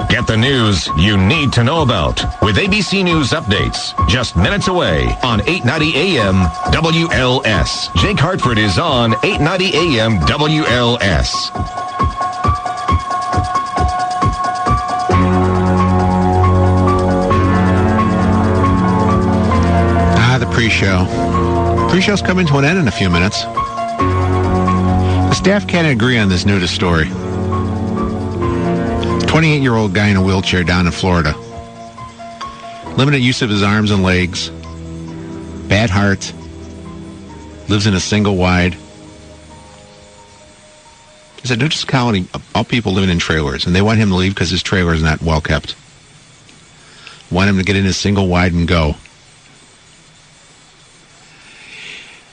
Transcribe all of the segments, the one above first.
Get the news you need to know about with ABC News updates just minutes away on 890 AM WLS. Jake Hartford is on 890 AM WLS. The pre-show. Pre-show's coming to an end in a few minutes. The staff can't agree on this nudist story. 28-year-old guy in a wheelchair down in Florida. Limited use of his arms and legs. Bad heart. Lives in a single wide. It's a nudist colony, all people living in trailers, and they want him to leave because his trailer is not well kept. Want him to get in his single wide and go.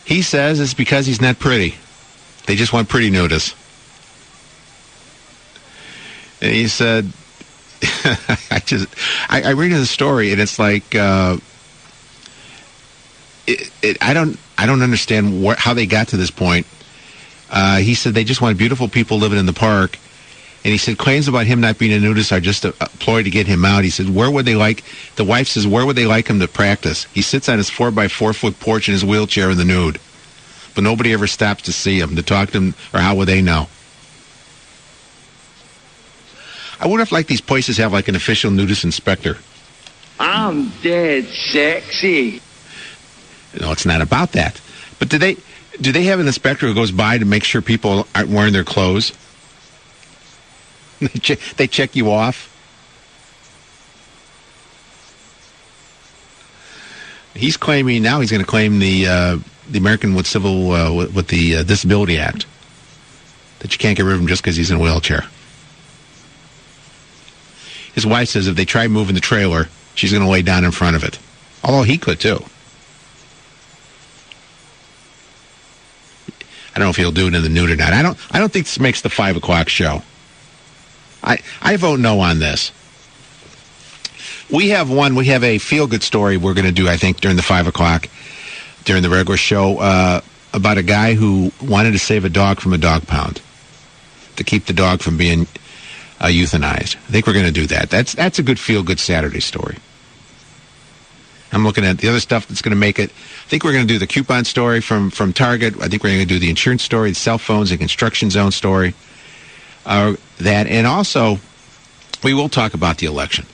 He says it's because he's not pretty. They just want pretty nudists. And he said, I read the story, and it's like, I don't understand how they got to this point. He said they just want beautiful people living in the park. And he said claims about him not being a nudist are just a ploy to get him out. He said, the wife says, where would they like him to practice? He sits on his 4x4-foot porch in his wheelchair in the nude. But nobody ever stops to see him, to talk to him, or how would they know? I wonder if, like, these places have, like, an official nudist inspector. I'm dead sexy. No, it's not about that. But do they have an inspector who goes by to make sure people aren't wearing their clothes? They check you off. He's claiming now he's going to claim the American with the Disability Act, that you can't get rid of him just because he's in a wheelchair. His wife says if they try moving the trailer, she's going to lay down in front of it. Although he could too. I don't know if he'll do it in the nude or not. I don't think this makes the 5 o'clock show. I vote no on this. We have a feel-good story we're going to do, I think, during the 5 o'clock, during the regular show, about a guy who wanted to save a dog from a dog pound, to keep the dog from being euthanized. I think we're going to do that. That's a good feel-good Saturday story. I'm looking at the other stuff that's going to make it. I think we're going to do the coupon story from Target. I think we're going to do the insurance story, the cell phones, the construction zone story. And also, we will talk about the election.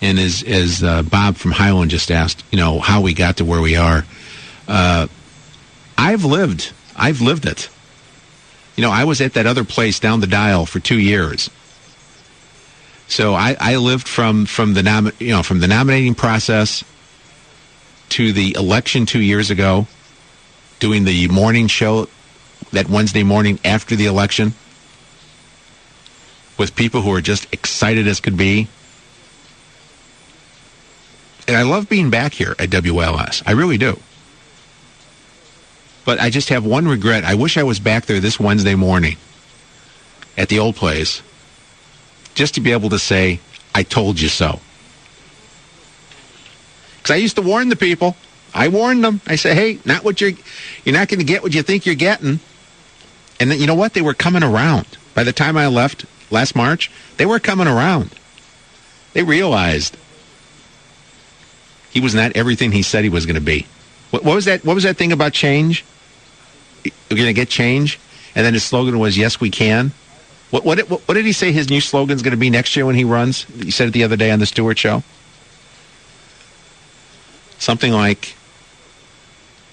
And as Bob from Highland just asked, how we got to where we are. I've lived it. I was at that other place down the dial for 2 years. So I lived from the nominating process to the election 2 years ago, doing the morning show that Wednesday morning after the election with people who are just excited as could be. And I love being back here at WLS. I really do. But I just have one regret. I wish I was back there this Wednesday morning at the old place, just to be able to say, I told you so. Because I used to warn the people. I warned them. I said, hey, you're not going to get what you think you're getting. And then, you know what? They were coming around. By the time I left last March, they were coming around. They realized he was not everything he said he was going to be. What was that? What was that thing about change? We're going to get change? And then his slogan was, yes, we can. What did he say his new slogan's going to be next year when he runs? He said it the other day on the Stewart Show. Something like...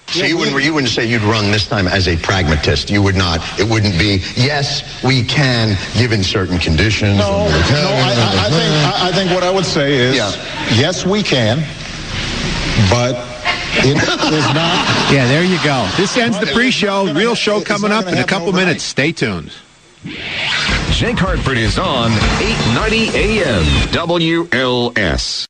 So you wouldn't say you'd run this time as a pragmatist. You would not. It wouldn't be, yes, we can, given certain conditions. I think what I would say is, yes, we can, but it is not. Yeah, there you go. This ends the pre-show. Real show coming up in a couple minutes. Stay tuned. Jake Hartford is on 890 AM WLS.